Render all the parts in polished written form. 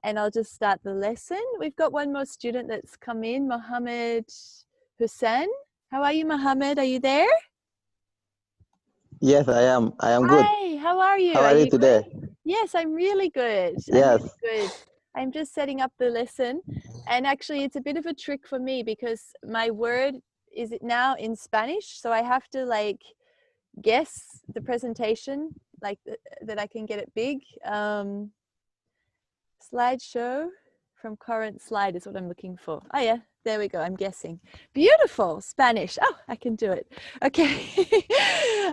and I'll just start the lesson. We've got one more student that's come in, Mohammed Hussein. How are you, Mohammed? Are you there? Yes, I am. I am good. Hi, how are you? How are you today? Good? Yes, I'm really good. I'm Yes. really good. I'm just setting up the lesson. And actually, it's a bit of a trick for me because my word is now in Spanish. So I have to like guess the presentation, like that I can get it big. Slideshow from current slide is what I'm looking for. Oh yeah, there we go. I'm guessing. Beautiful Spanish. Oh, I can do it. Okay.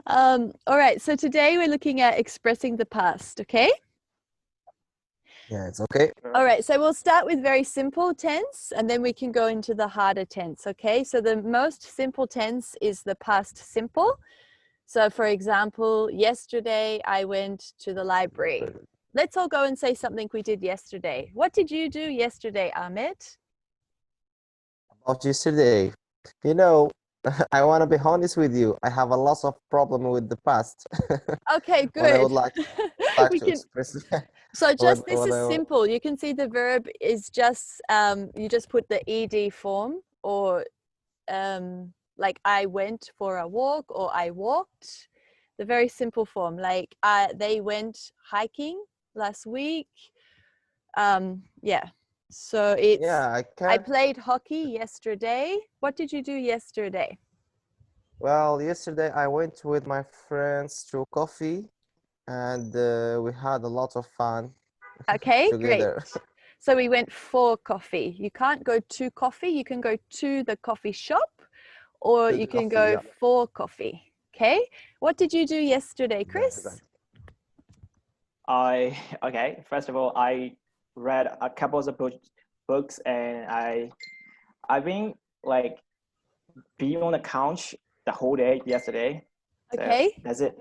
All right. So today we're looking at expressing the past. Okay. Yeah, it's okay. All right. So we'll start with very simple tense, and then we can go into the harder tense. Okay. So the most simple tense is the past simple. So for example, yesterday I went to the library. Let's all go and say something we did yesterday. What did you do yesterday, Ahmed? About yesterday, you know, I want to be honest with you. I have a lot of problem with the past. Okay, What I good. would like We to can. express. So just this what is I, simple. You can see the verb is just you just put the ed form, or like I went for a walk or I walked. The very simple form, like they went hiking last week. Yeah. So it's yeah, I played hockey yesterday. What did you do yesterday? Well, yesterday I went with my friends to coffee, and we had a lot of fun Okay, together. great. So we went for coffee. You can't go to coffee. You can go to the coffee shop, or To you the can coffee, go yeah. for coffee. Okay. What did you do yesterday, Chris? Okay. First of all, I read a couple of books, and I've been like being on the couch the whole day yesterday. So Okay. that's it.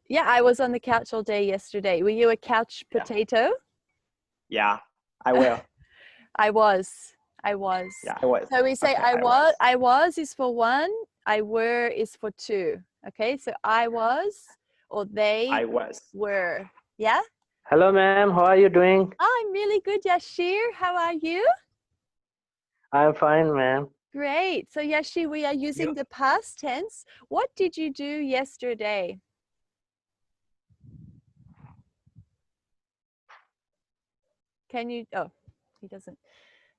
Yeah, I was on the couch all day yesterday. Were you a couch potato? Yeah, I will. I was. I was. Yeah, I was. So we say Okay, I was is for one, I were is for two. Okay, so I was, or they I was. were. Yeah? Hello, ma'am. How are you doing? I'm really good, Yashir. How are you? I'm fine, ma'am. Great. So Yashir, we are using the past tense. What did you do yesterday? Can you, oh, he doesn't.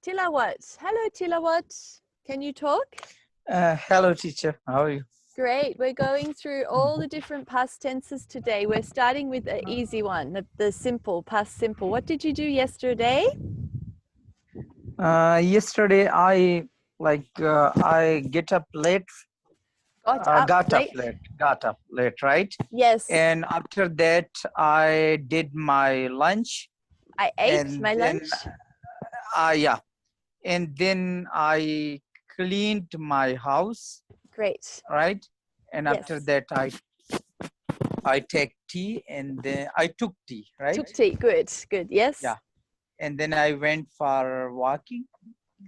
Tilawat. Hello, Tilawat. Can you talk? Hello, teacher. How are you? Great. We're going through all the different past tenses today. We're starting with an easy one, the simple, past simple. What did you do yesterday? Yesterday, I get up late. Got up late, right? Yes. And after that, I did my lunch. I ate my lunch. Yeah. And then I cleaned my house. Great. Right. And Yes. after that, I take tea, and then I took tea, right? Took tea. Good. Good. Yes. Yeah. And then I went for walking.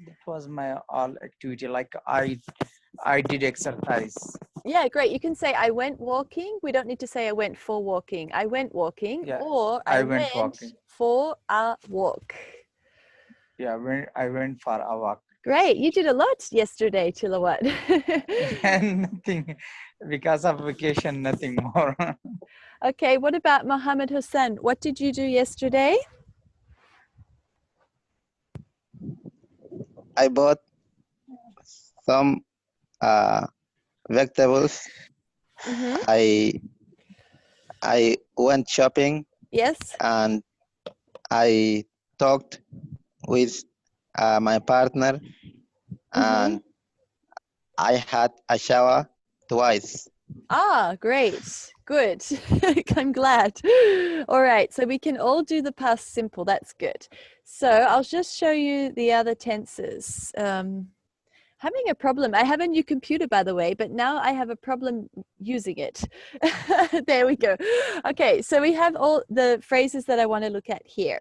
That was my all activity. Like I did exercise. Yeah, great. You can say I went walking. We don't need to say I went for walking. I went walking, Yeah, or I went walking for a walk. Yeah, I went for a walk. Great. You did a lot yesterday, Tilawat. And nothing, because of vacation, nothing more. Okay, what about Mohammed Hussein? What did you do yesterday? I bought some vegetables. Mm-hmm. I went shopping. Yes. And I talked with my partner, and I had a shower twice. Ah, great. Good. I'm glad. All right. So we can all do the past simple. That's good. So I'll just show you the other tenses. Having a problem. I have a new computer, by the way, but now I have a problem using it. There we go. Okay. So we have all the phrases that I want to look at here.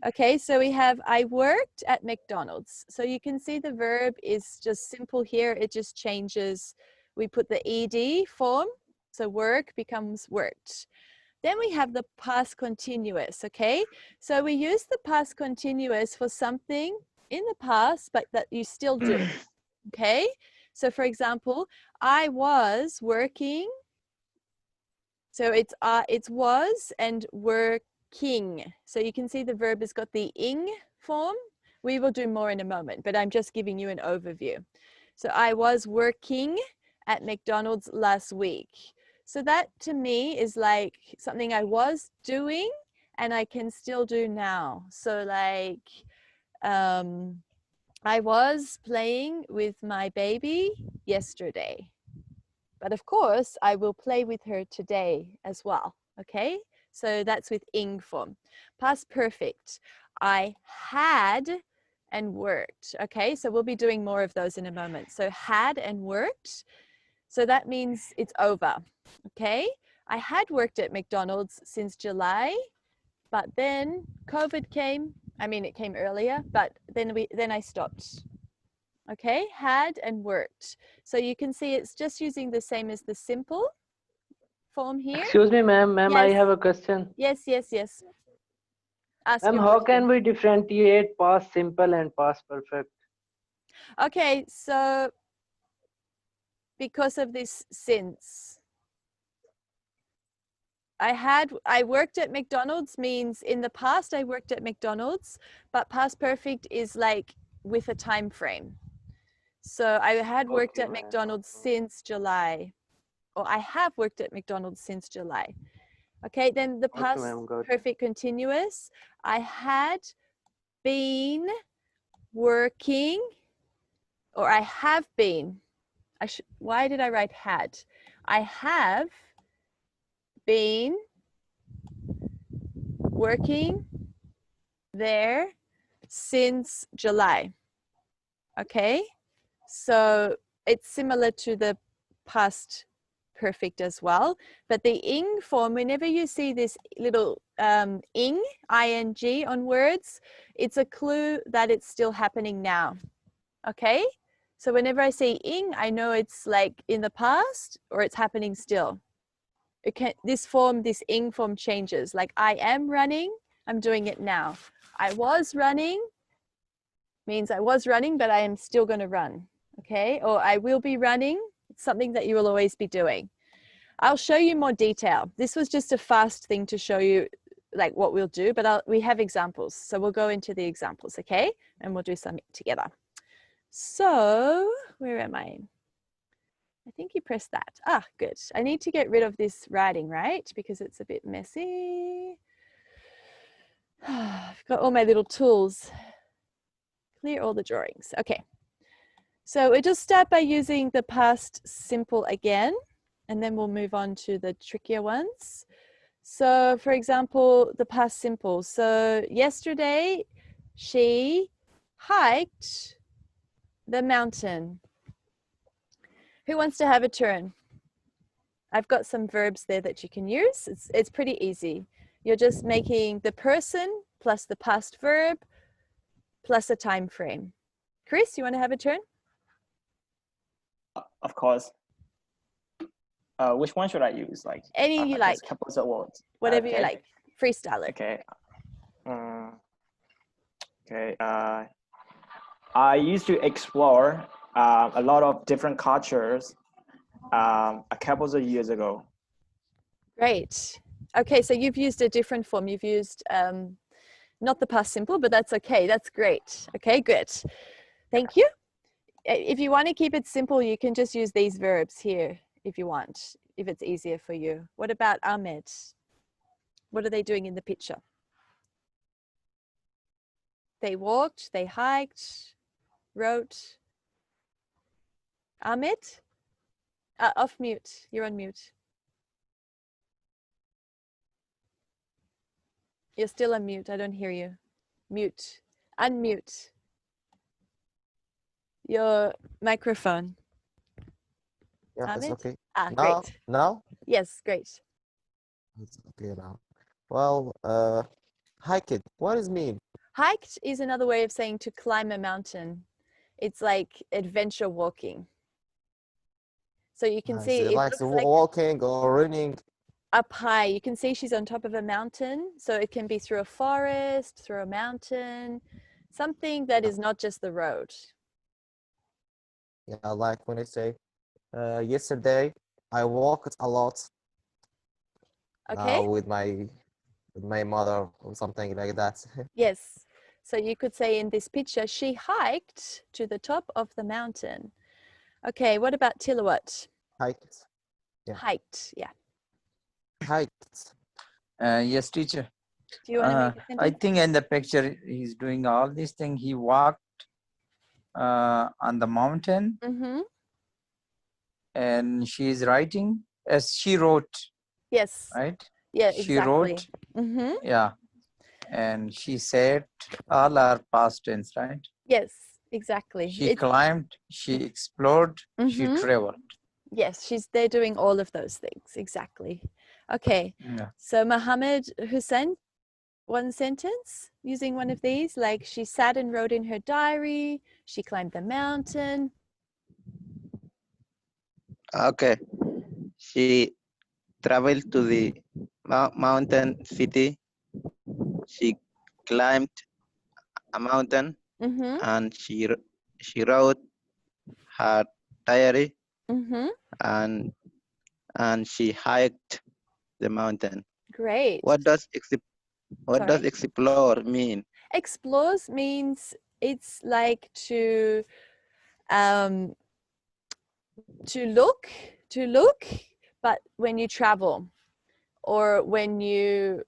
Okay. So we have, I worked at McDonald's. So you can see the verb is just simple here. It just changes. We put the ed form, so work becomes worked. Then we have the past continuous, okay? So we use the past continuous for something in the past, but that you still do, okay? So for example, I was working. So it's was and working. So you can see the verb has got the ing form. We will do more in a moment, but I'm just giving you an overview. So I was working at McDonald's last week. So that to me is like something I was doing and I can still do now. So like I was playing with my baby yesterday. But of course, I will play with her today as well, okay? So that's with ing form. Past perfect, I had and worked, okay? So we'll be doing more of those in a moment. So had and worked, so that means it's over, okay? I had worked at McDonald's since July, but then COVID came. I mean, it came earlier, but then I stopped. Okay, had and worked. So you can see it's just using the same as the simple form here. Excuse me, ma'am. Ma'am, I Yes. have a question. Yes. Ask Ma'am, your how question. can we differentiate past simple and past perfect? Okay, so because of this since. I worked at McDonald's means in the past I worked at McDonald's, but past perfect is like with a time frame. So I had worked Okay, at ma'am. McDonald's since July, or I have worked at McDonald's since July. Okay, then the Okay, past ma'am, got it. perfect continuous. I had been working, or I have been. Why did I write had? I have been working there since July. Okay, so it's similar to the past perfect as well, but the ing form, whenever you see this little ing on words, it's a clue that it's still happening now. Okay, so whenever I say ing, I know it's like in the past or it's happening still. This ing form changes. Like I am running, I'm doing it now. I was running means I was running, but I am still going to run. Okay, or I will be running. It's something that you will always be doing. I'll show you more detail. This was just a fast thing to show you like what we'll do, but we have examples. So we'll go into the examples, okay? And we'll do some together. So where am I? I think you pressed that. Ah, good. I need to get rid of this writing, right? Because it's a bit messy. I've got all my little tools. Clear all the drawings. Okay. So we'll just start by using the past simple again, and then we'll move on to the trickier ones. So for example, the past simple. So yesterday, she hiked the mountain. Who wants to have a turn? I've got some verbs there that you can use. It's pretty easy. You're just making the person plus the past verb plus a time frame. Chris, you want to have a turn? Of course. Which one should I use? Like any you like. just couples of words. Whatever Okay. you like. Freestyle it. Okay. Okay. I used to explore a lot of different cultures a couple of years ago. Great. Okay, so you've used a different form. You've used not the past simple, but that's okay. That's great. Okay, good. Thank you. If you want to keep it simple, you can just use these verbs here if you want, if it's easier for you. What about Ahmed? What are they doing in the picture? They walked, they hiked, wrote. Ahmed? Off mute. You're on mute. You're still on mute. I don't hear you. Mute. Unmute your microphone. Yeah, it's Ahmed? okay. Ah, Now, great. now Yes, great. it's okay now. Well, hike it. What does it mean? Hiked is another way of saying to climb a mountain. It's like adventure walking. So you can I see see. it Like looks so like, walking or running. up high. You can see she's on top of a mountain. So it can be through a forest, through a mountain, something that is not just the road. Yeah, like when I say, yesterday I walked a lot Okay. with my mother or something like that. Yes. So you could say in this picture, she hiked to the top of the mountain. Okay. What about Tilawat? Hiked. Yeah. Hiked. Yeah. Hiked. Yes, teacher. Do you want to make a I sentence? think in the picture he's doing all these things. He walked on the mountain, Mm-hmm. and she's writing as she wrote, Yes. right? Yeah, She exactly. wrote, Mm-hmm. yeah, and she said all are past tense, right? Yes, exactly. She climbed, she explored, she Mhm. traveled. Yes, they're doing all of those things. Exactly. Okay. Yeah. So Mohammed Hussein, one sentence using one of these, like she sat and wrote in her diary, she climbed the mountain. Okay. She traveled to the mountain city. She climbed a mountain Mm-hmm. and she wrote her diary Mm-hmm. and she hiked the mountain. Great. What does Sorry. explore mean? Explores means it's like to look, but when you travel or when you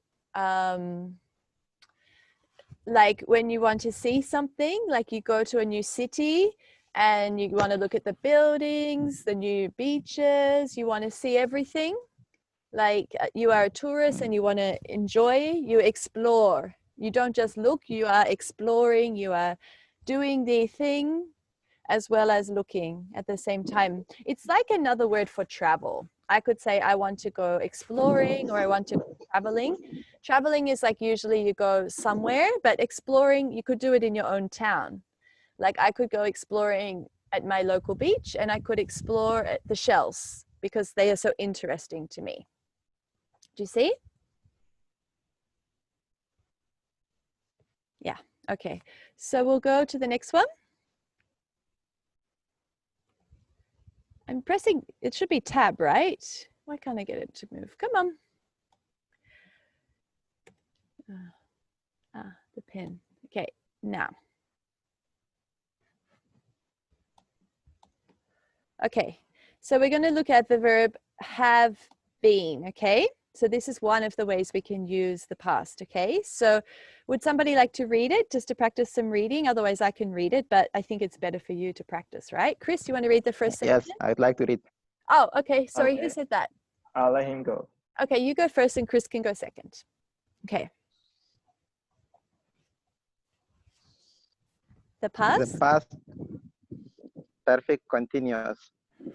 like when you want to see something, like you go to a new city and you want to look at the buildings, the new beaches, you want to see everything. Like you are a tourist and you want to enjoy, you explore. You don't just look, you are exploring, you are doing the thing as well as looking at the same time. It's like another word for travel. I could say I want to go exploring or I want to go traveling. Traveling is like usually you go somewhere, but exploring, you could do it in your own town. Like I could go exploring at my local beach and I could explore at the shells because they are so interesting to me. Do you see? Yeah, okay. So we'll go to the next one. I'm pressing, it should be tab, right? Why can't I get it to move? Come on. The pen. Okay, now. Okay, so we're going to look at the verb have been, okay? So this is one of the ways we can use the past, okay? So would somebody like to read it just to practice some reading? Otherwise I can read it, but I think it's better for you to practice, right? Chris, you want to read the first sentence? Yes, I'd like to read. Oh, okay. Sorry, who Okay. said that? I'll let him go. Okay, you go first and Chris can go second. Okay. The past? The past perfect continuous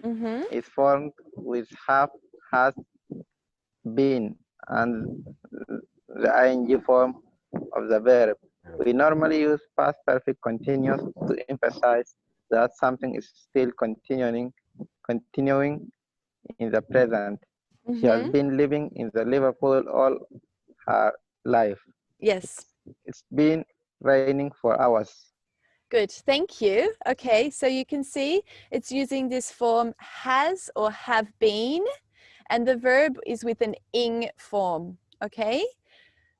Mm-hmm. is formed with have, has, been, and the ing form of the verb. We normally use past perfect continuous to emphasize that something is still continuing in the present. She has Mm-hmm. been living in the Liverpool all her life. Yes. It's been raining for hours. Good, thank you. Okay, so you can see it's using this form has or have been, and the verb is with an ing form, okay?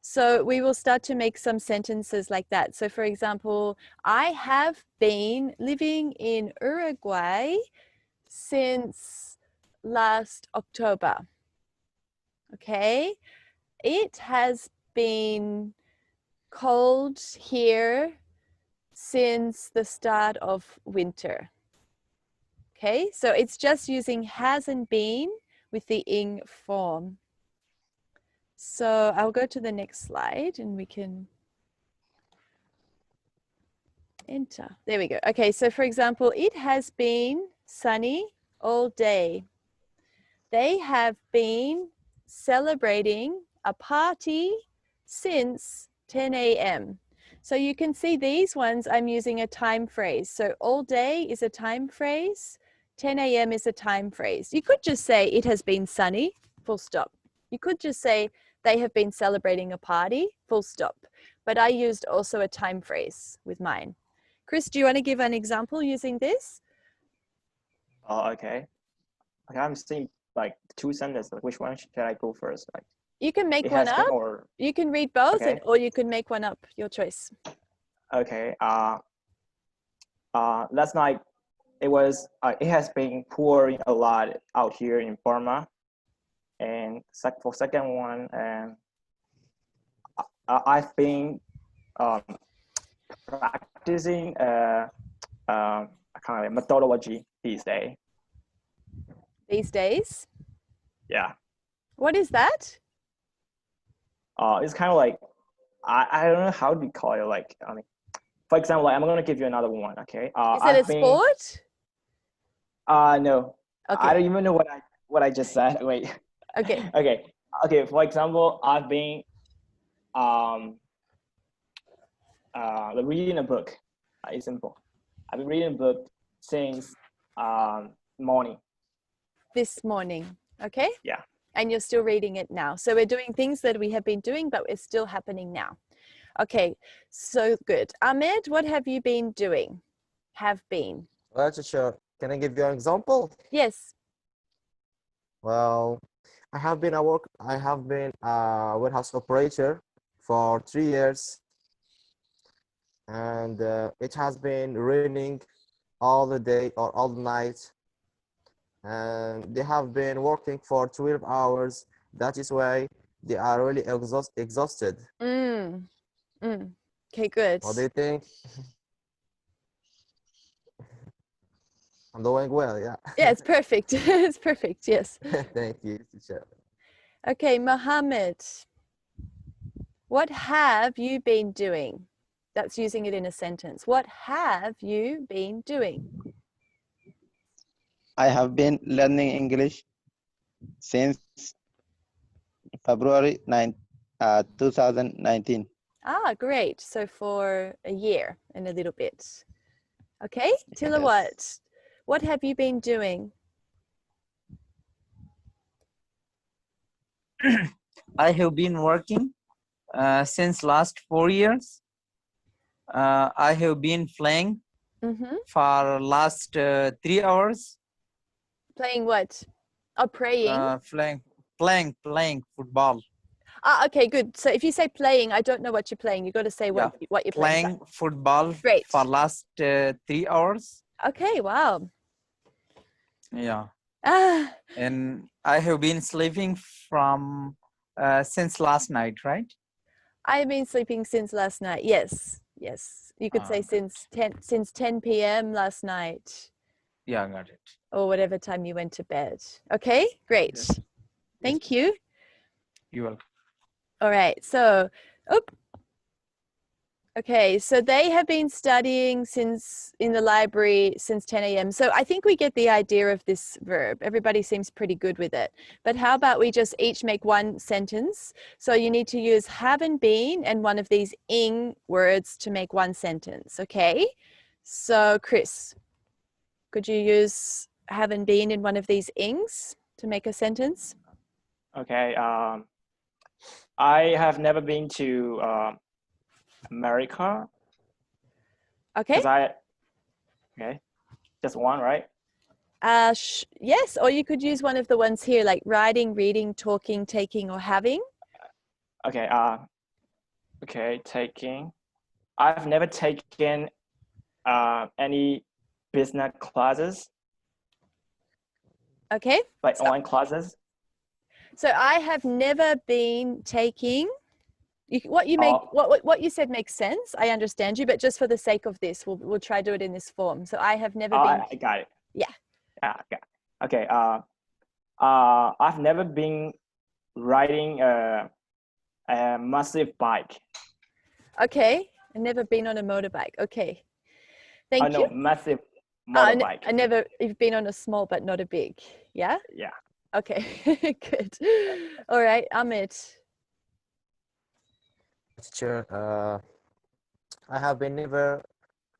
So we will start to make some sentences like that. So for example, I have been living in Uruguay since last October, okay? It has been cold here since the start of winter. Okay, so it's just using has and been with the ing form. So I'll go to the next slide and we can enter. There we go. Okay, so for example, it has been sunny all day. They have been celebrating a party since 10 a.m. So you can see these ones, I'm using a time phrase. So all day is a time phrase. 10 a.m. is a time phrase. You could just say it has been sunny, full stop. You could just say they have been celebrating a party, full stop. But I used also a time phrase with mine. Chris, do you want to give an example using this? Oh, okay. Okay, I'm seeing like two sentences. Which one should I go first? Like You can make it one has been up. or You can read both, okay. or you can make one up. Your choice. Okay. Last night it has been pouring a lot out here in Burma, and for second one, I've been practicing kind of methodology these days. These days. Yeah. What is that? It's kind of like I don't know how to call it. Like I mean, for example, like, I'm gonna give you another one. Okay. Is it a sport? No. Okay. I don't even know what I just said. Wait. Okay. Okay. For example, I've been reading a book. It's simple. I've been reading a book since morning. This morning. Okay. Yeah. And you're still reading it now. So we're doing things that we have been doing, but it's still happening now. Okay. So good. Ahmed, what have you been doing? Have been. Well, teacher, can I give you an example? Yes. Well, I have been a warehouse operator for 3 years, and it has been raining all the day or all the night, and they have been working for 12 hours. That is why they are really exhausted. Okay, good. What do you think? I'm doing well, yeah. Yeah, it's perfect. It's perfect. Yes. Thank you, teacher. Okay, Mohammed, what have you been doing? That's using it in a sentence. What have you been doing? I have been learning English since February 2019. Ah, great. So for a year and a little bit. Okay, Tilla, Yes. what have you been doing? I have been working since last 4 years. I have been playing for last 3 hours. Playing what? Oh, praying? Playing football. Ah, okay, good. So if you say playing, I don't know what you're playing. You got to say what you're playing. Playing football Great. for last 3 hours. Okay, wow. Yeah. Ah, And I have been sleeping from since last night, right? I've been sleeping since last night. Yes, yes. You could say since 10 p.m. last night. Yeah, got it. Or whatever time you went to bed. Okay, great. Yes. Thank you. You're welcome. All right, so, okay, so they have been studying in the library since 10 a.m. So I think we get the idea of this verb. Everybody seems pretty good with it. But how about we just each make one sentence? So you need to use haven't been and one of these ing words to make one sentence, okay? So Chris, could you use haven't been in one of these ings to make a sentence? Okay. I have never been to America. Okay. Okay, just one, right? Yes, or you could use one of the ones here, like writing, reading, talking, taking, or having. Okay. Okay, taking. I've never taken any business classes, Okay. like online classes. So I have never been taking. What you said makes sense. I understand you, but just for the sake of this, we'll try to do it in this form. So I have never been. I got it. Yeah. Yeah. Okay. I've never been riding a massive bike. Okay. I've never been on a motorbike. Okay. Thank you. No, massive motorbike. I never. You've been on a small, but not a big. Yeah. Yeah. Okay. Good. All right, Amit. Teacher, I have been never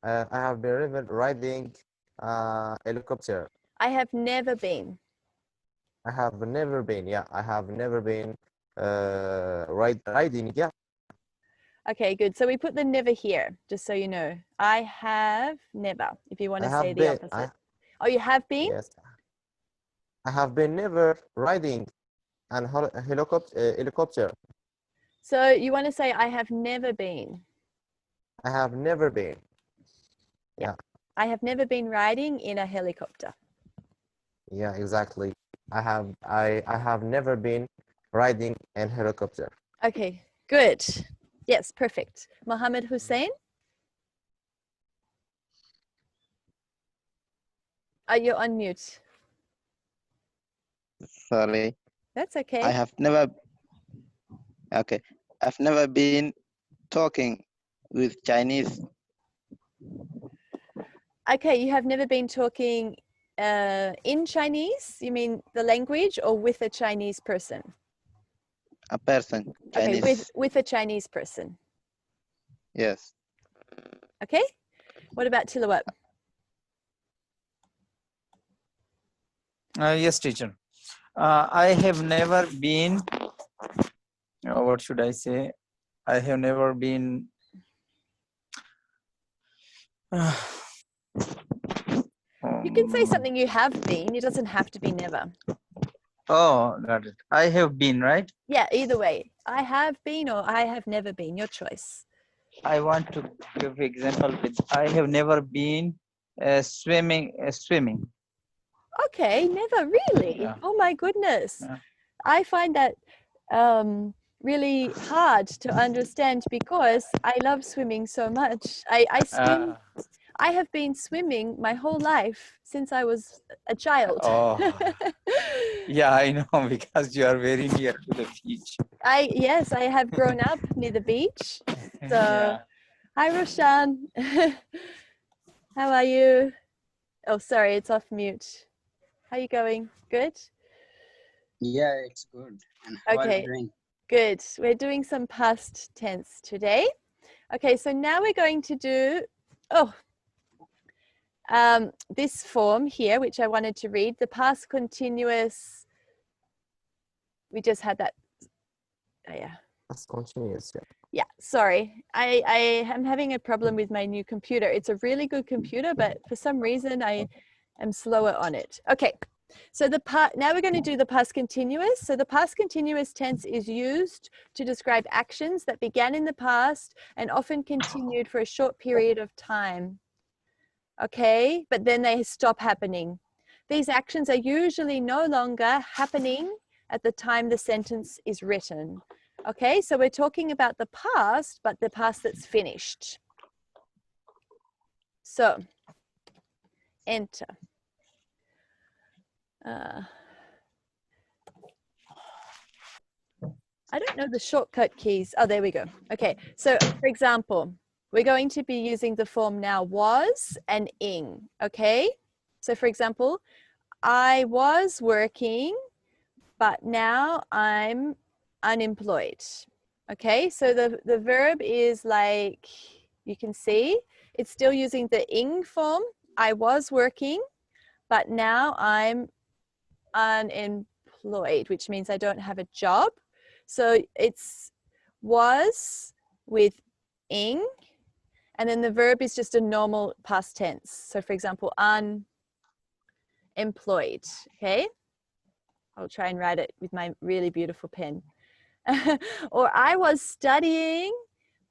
riding a helicopter. I have never been. I have never been. Yeah, I have never been riding. Yeah, Okay, good. So we put the never here, just so you know. I have never, if you want I to say have the been. opposite. Oh, you have been? Yes, I have been never riding an helicopter. So you want to say I have never been. I have never been. Yeah, I have never been riding in a helicopter. yeah, exactly. I have never been riding an helicopter. Okay, good. Yes, perfect. Mohammed Hussein? Are you on mute? Sorry, That's I okay. have never. Okay, I've never been talking with Chinese. Okay, you have never been talking in Chinese? You mean the language, or with a Chinese person? A person, Okay, Chinese. with a Chinese person. Yes. Okay, what about Tilawat? Yes, teacher. I have never been, what should I say? I have never been. You can say something you have been. It doesn't have to be never. Oh, got it. I have been, right? Yeah, either way. I have been or I have never been. Your choice. I want to give example with I have never been swimming. Swimming. Okay, never really. Yeah. Oh my goodness. Yeah. I find that really hard to understand because I love swimming so much. I swim. I have been swimming my whole life since I was a child. Oh, yeah, I know because you are very near to the beach. Yes, I have grown up near the beach. So, Yeah. hi Roshan. How are you? Oh, sorry, it's off mute. How are you going? Good? Yeah, it's good. And how are you Okay, doing? good. We're doing some past tense today. Okay, so now we're going to do, this form here, which I wanted to read, the past continuous. We just had that. Oh, yeah. That's continuous. Yeah. Yeah, sorry. I am having a problem with my new computer. It's a really good computer, but for some reason I am slower on it. Okay, so now we're going to do the past continuous. So the past continuous tense is used to describe actions that began in the past and often continued for a short period of time. Okay, but then they stop happening. These actions are usually no longer happening at the time the sentence is written. Okay, so we're talking about the past, but the past that's finished. So, enter. I don't know the shortcut keys. Oh, there we go. Okay, so for example, we're going to be using the form now was and ing. Okay, so for example, I was working, but now I'm unemployed. Okay, so the verb is like, you can see, it's still using the ing form. I was working, but now I'm unemployed, which means I don't have a job. So it's was with ing, and then the verb is just a normal past tense. So for example, unemployed, okay? I'll try and write it with my really beautiful pen. Or I was studying,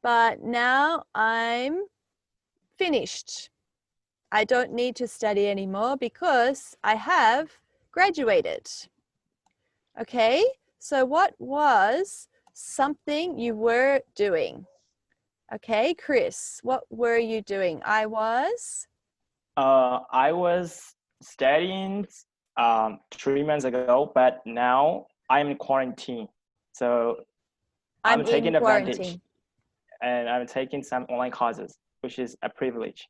but now I'm finished. I don't need to study anymore because I have graduated. Okay, so what was something you were doing? Okay, Chris, what were you doing? I was studying 3 months ago, but now I'm in quarantine. So I'm in taking advantage quarantine. and I'm taking some online courses, which is a privilege.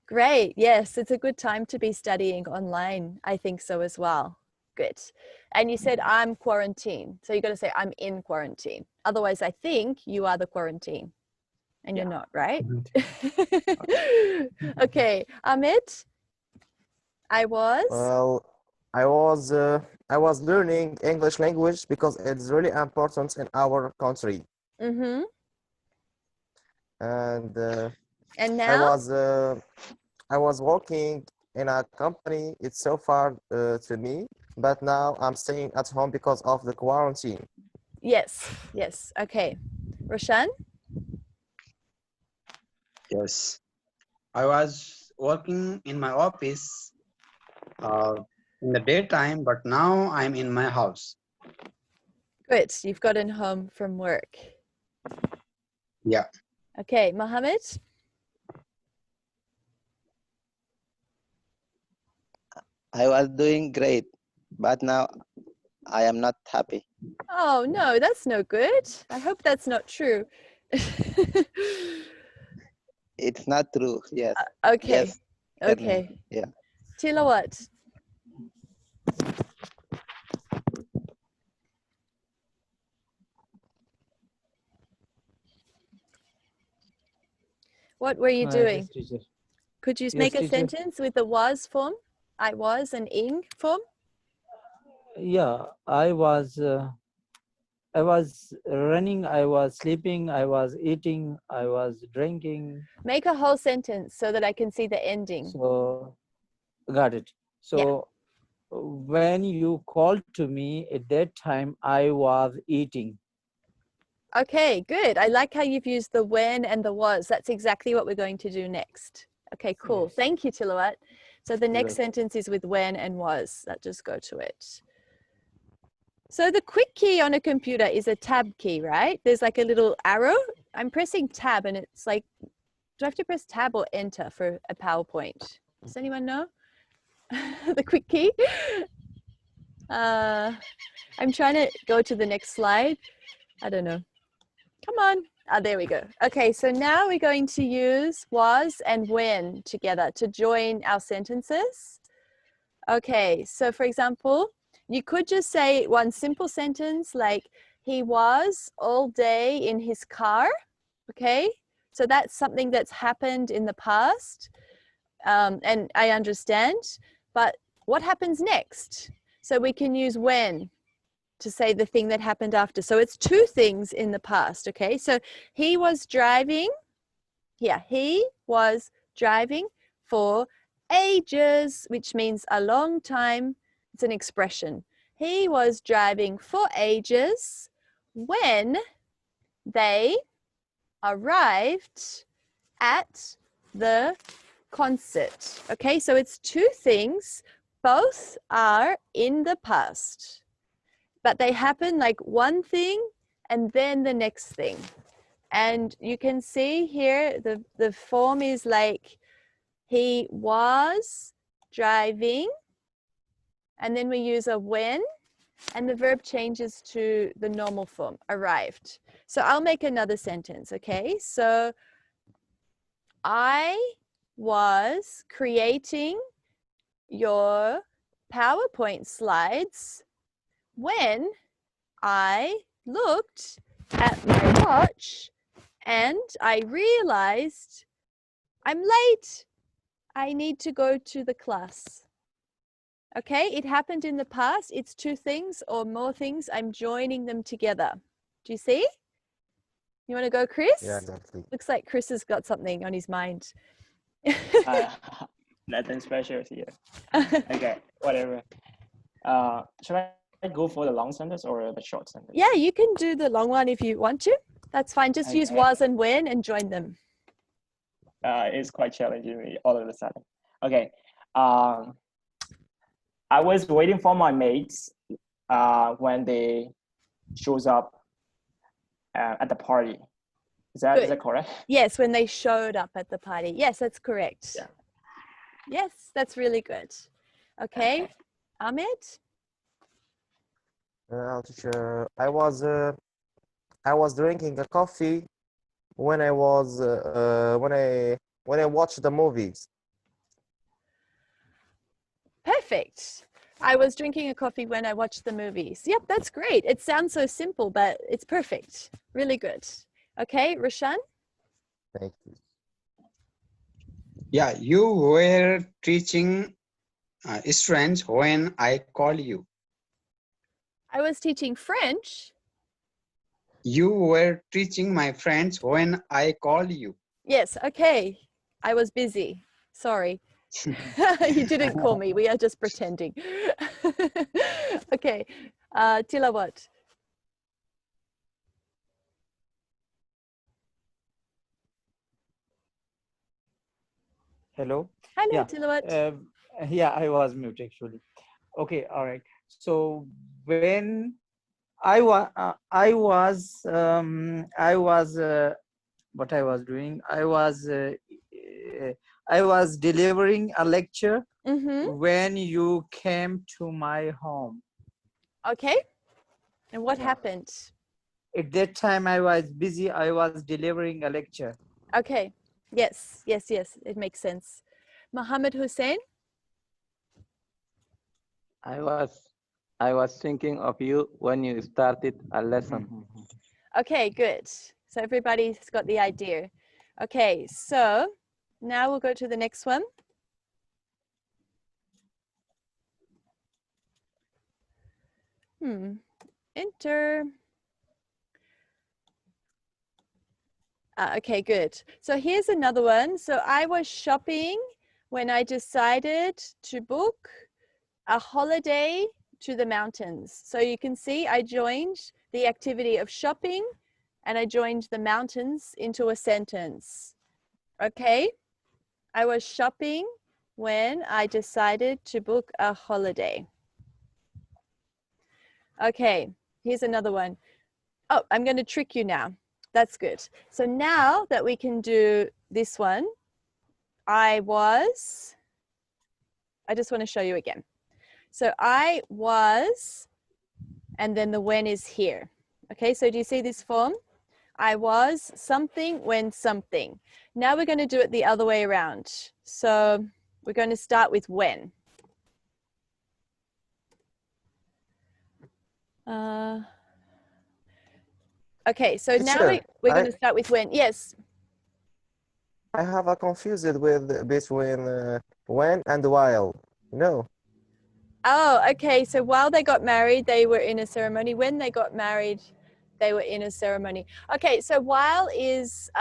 Great. Yes, it's a good time to be studying online. I think so as well. Good. And you said I'm quarantined. So you got to say I'm in quarantine. Otherwise, I think you are the quarantine. And you're not, right? Okay. Amit, I was? Well, I was learning English language because it's really important in our country. Mm-hmm. And now? I was working in a company. It's so far to me, but now I'm staying at home because of the quarantine. Yes. Yes. Okay. Roshan? Yes. I was working in my office in the daytime, but now I'm in my house. Good. You've gotten home from work. Yeah. Okay, Mohammed? I was doing great, but now I am not happy. Oh, no, that's no good. I hope that's not true. It's not true. Yes. Okay. Yes. Okay. Yeah. Tilawat. What were you doing? Yes, teacher. Could you Yes, make a teacher. sentence with the was form? I was and ing form? Yeah, I was running, I was sleeping, I was eating, I was drinking. Make a whole sentence so that I can see the ending. So, got it. So, when you called to me at that time, I was eating. Okay, good. I like how you've used the when and the was. That's exactly what we're going to do next. Okay, cool. Yes. Thank you, Tilawat. So the next welcome. sentence is with when and was. That just go to it. So the quick key on a computer is a tab key, right? There's like a little arrow. I'm pressing tab and it's like, do I have to press tab or enter for a PowerPoint? Does anyone know? The quick key? I'm trying to go to the next slide. I don't know. Come on. Ah, there we go. Okay, so now we're going to use was and when together to join our sentences. Okay, so for example, you could just say one simple sentence like, he was all day in his car. Okay, so that's something that's happened in the past. And I understand, but what happens next? So we can use when to say the thing that happened after. So it's two things in the past, okay? So he was driving, he was driving for ages, which means a long time. It's an expression. He was driving for ages when they arrived at the concert. Okay, so it's two things. Both are in the past, but they happen like one thing and then the next thing. And you can see here the form is like he was driving, and then we use a when, and the verb changes to the normal form, arrived. So I'll make another sentence, okay? So I was creating your PowerPoint slides when I looked at my watch and I realized I'm late. I need to go to the class. Okay, it happened in the past. It's two things or more things. I'm joining them together. Do you see? You want to go, Chris? Yeah, exactly. Looks like Chris has got something on his mind. Nothing special here. Okay, whatever. Should I go for the long sentence or the short sentence? Yeah, you can do the long one if you want to. That's fine. Just use was and when and join them. It's quite challenging me all of a sudden. Okay. I was waiting for my mates when they shows up at the party. Is that correct? Yes, when they showed up at the party. Yes, that's correct. Yeah. Yes, that's really good. Okay, Ahmed? Teacher, I was drinking a coffee when I was when I watched the movies. Perfect. I was drinking a coffee when I watched the movies. Yep, that's great. It sounds so simple, but it's perfect. Really good. Okay, Roshan? Thank you. Yeah, you were teaching students when I call you. I was teaching French. You were teaching my friends when I called you. Yes, okay. I was busy. Sorry. You didn't call me. We are just pretending. Okay. Tilawat. Hello. Hello, Yeah. Tilawat. Yeah, I was mute actually. Okay, all right. So when I was what I was doing. I was delivering a lecture when you came to my home. Okay. And what happened? At that time, I was busy. I was delivering a lecture. Okay. Yes, yes, yes. It makes sense. Mohammed Hussein? I was thinking of you when you started a lesson. Okay, good. So everybody's got the idea. Okay, so now we'll go to the next one. Enter. Okay, good. So here's another one. So I was shopping when I decided to book a holiday to the mountains. So you can see I joined the activity of shopping and I joined the mountains into a sentence. Okay, I was shopping when I decided to book a holiday. Okay, here's another one. Oh, I'm going to trick you now. That's good. So now that we can do this one, I just want to show you again. So I was, and then the when is here. Okay, so do you see this form? I was something when something. Now we're going to do it the other way around. So we're going to start with when. Okay, so now we're going to start with when. Yes. I have a confused with between when and while. No. Oh, okay. So while they got married, they were in a ceremony. When they got married, they were in a ceremony. Okay, so while is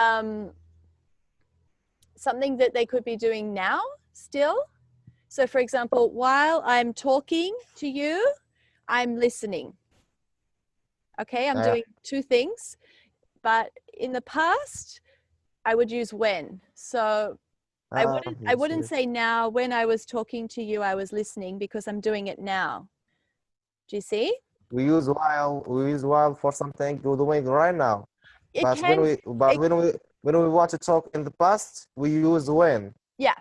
something that they could be doing now still. So for example, while I'm talking to you, I'm listening. Okay, I'm doing two things, but in the past, I would use when. So I wouldn't say now. When I was talking to you, I was listening because I'm doing it now. Do you see? We use while for something we're doing right now. But when we want to talk in the past, we use when. Yeah.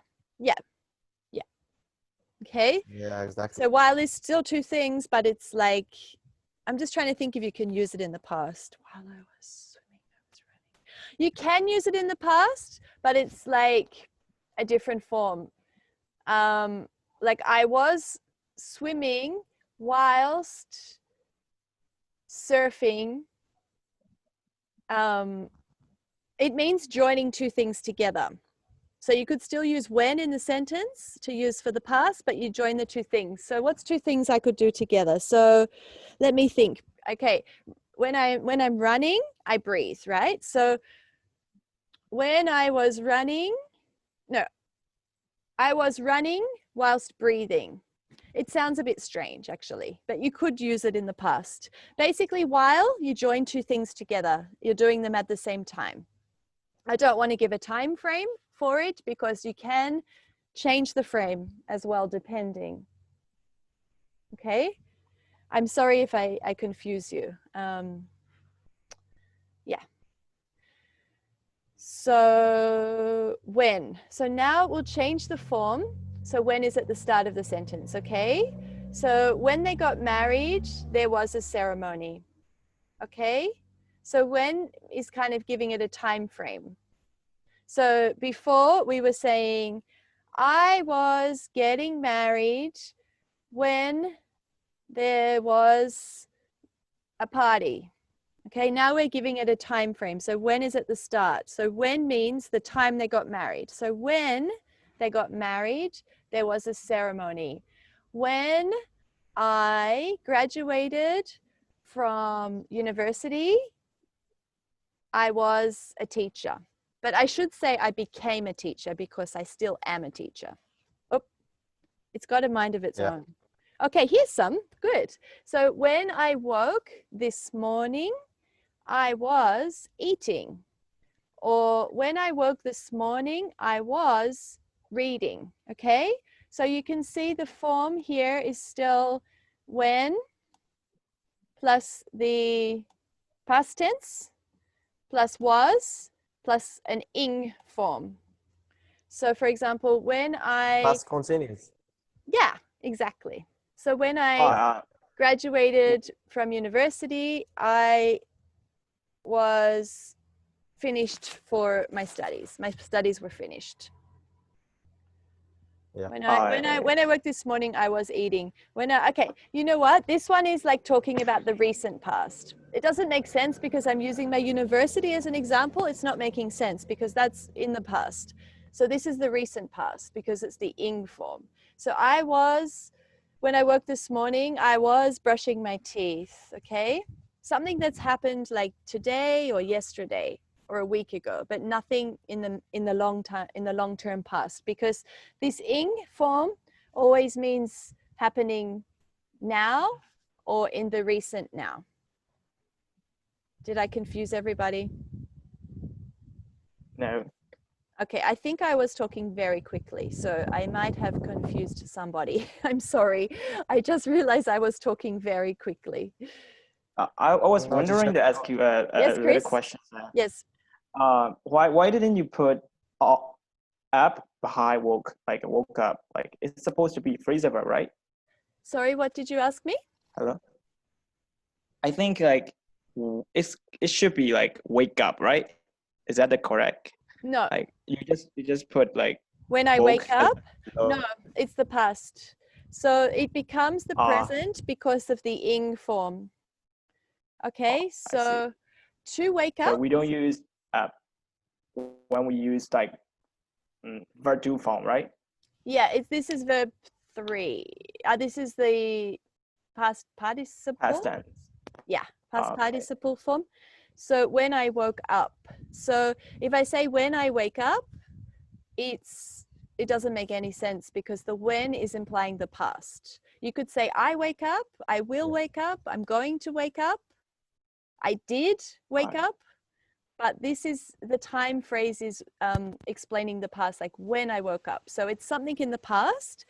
Okay. Yeah, exactly. So while is still two things, but it's like, I'm just trying to think if you can use it in the past. While I was swimming, I was running. You can use it in the past, but it's like a different form. Like I was swimming whilst surfing. It means joining two things together. So you could still use when in the sentence to use for the past, but you join the two things. So what's two things I could do together? So let me think. Okay, when I'm running, I breathe, right? So when I was running, I was running whilst breathing. It sounds a bit strange actually, but you could use it in the past. Basically, while you join two things together, you're doing them at the same time. I don't want to give a time frame for it because you can change the frame as well depending. Okay, I'm sorry if I confuse you. Yeah. So when, so now we'll change the form. So when is at the start of the sentence, okay? So when they got married, there was a ceremony, okay? So when is kind of giving it a time frame. So before we were saying, I was getting married when there was a party. Okay, now we're giving it a time frame. So when is at the start? So when means the time they got married. So when they got married, there was a ceremony. When I graduated from university, I was a teacher. But I should say I became a teacher because I still am a teacher. Oh, it's got a mind of its own. Okay, here's some. Good. So when I woke this morning, I was eating. Or when I woke this morning, I was reading. Okay, so you can see the form here is still when plus the past tense plus was plus an ing form. So for example, when I Past continuous. yeah, exactly. So when I graduated from university, I was finished for my studies. My studies were finished. Yeah. When I worked this morning, I was eating. Okay, you know what? This one is like talking about the recent past. It doesn't make sense because I'm using my university as an example. It's not making sense because that's in the past. So this is the recent past because it's the ing form. So when I woke this morning, I was brushing my teeth, okay? Something that's happened like today or yesterday or a week ago, but nothing in the long-term past, because this ing form always means happening now or in the recent now. Did I confuse everybody? No. Okay, I think I was talking very quickly, so I might have confused somebody. I'm sorry. I just realized I was talking very quickly. I was wondering to ask you a little question. Yes. Why didn't you put up behind woke up? Like it's supposed to be phrasal verb, right? Sorry, what did you ask me? Hello. I think like it should be like wake up, right? Is that the correct? No. Like you just put like when I wake up. No, it's the past. So it becomes the present because of the ing form. Okay, so to wake up. So we don't use when we use like verb 2 form, right? Yeah, this is verb 3. This is the past participle. Past tense. Yeah, past participle form. So when I woke up. So if I say when I wake up, it doesn't make any sense because the when is implying the past. You could say I wake up, I will wake up, I'm going to wake up, I did wake up, but this is the time phrase is explaining the past, like when I woke up. So it's something in the past,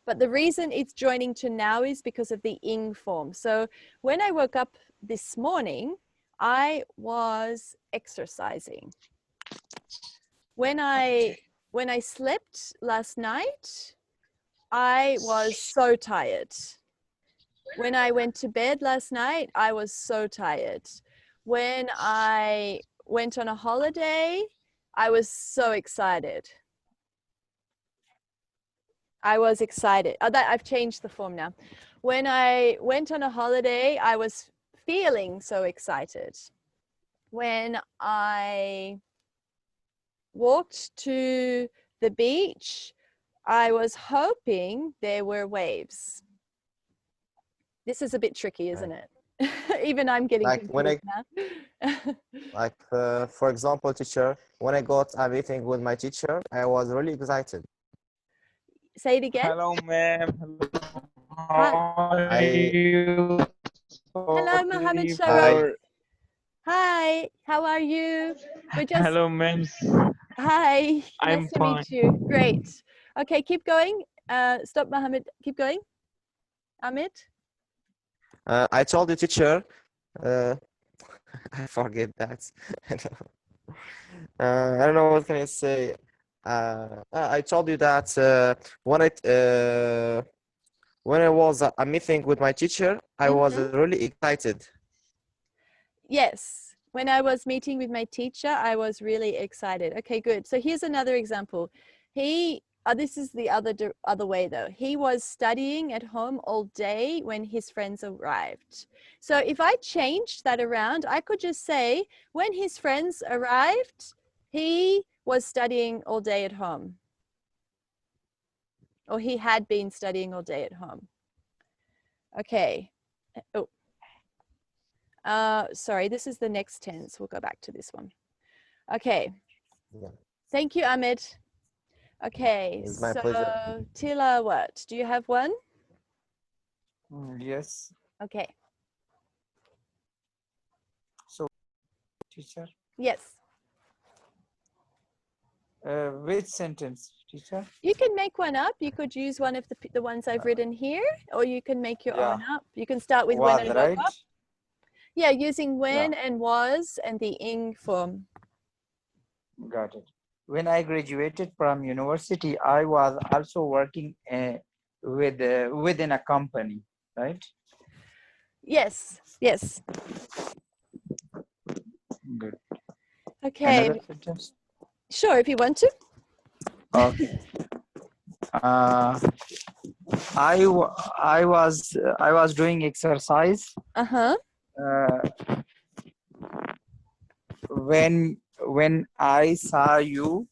but the reason it's joining to now is because of the ing form. So when I woke up this morning, I was exercising. When I slept last night, I was so tired. When I went to bed last night, I was so tired. When I went on a holiday, I was so excited. I was excited. I've changed the form now. When I went on a holiday, I was feeling so excited. When I walked to the beach, I was hoping there were waves. This is a bit tricky, isn't it? Even I'm getting confused now. Like, for example, teacher, when I got a meeting with my teacher, I was really excited. Say it again. Hello, ma'am. How are you? Hello, Mohammed Sharaf. Hi, how are you? We're just... Hello, ma'am. Hi, I'm nice to fine. meet you. Great. Okay, keep going. Stop, Mohammed. Keep going. Amit? I told the teacher, I forget that. I don't know what can I say. I told you that when I was at a meeting with my teacher, I was really excited. Yes, when I was meeting with my teacher, I was really excited. Okay, good. So here's another example. This is the other way though. He was studying at home all day when his friends arrived. So if I changed that around, I could just say when his friends arrived, he was studying all day at home. Or he had been studying all day at home. Okay. Oh. Sorry, this is the next tense. We'll go back to this one. Okay. Yeah. Thank you, Ahmed. Okay, It's my so pleasure. Tila, what? Do you have one? Yes. Okay. So, teacher, Yes. which sentence, teacher? You can make one up. You could use one of the ones I've written here, or you can make your own up. You can start with when I Was, woke right? up. Yeah, using when and was and the ing form. Got it. When I graduated from university, I was also working within a company, right? Yes, yes. Good. Okay. Another sentence? Sure, if you want to. Okay. I was doing exercise. Uh-huh. When I saw you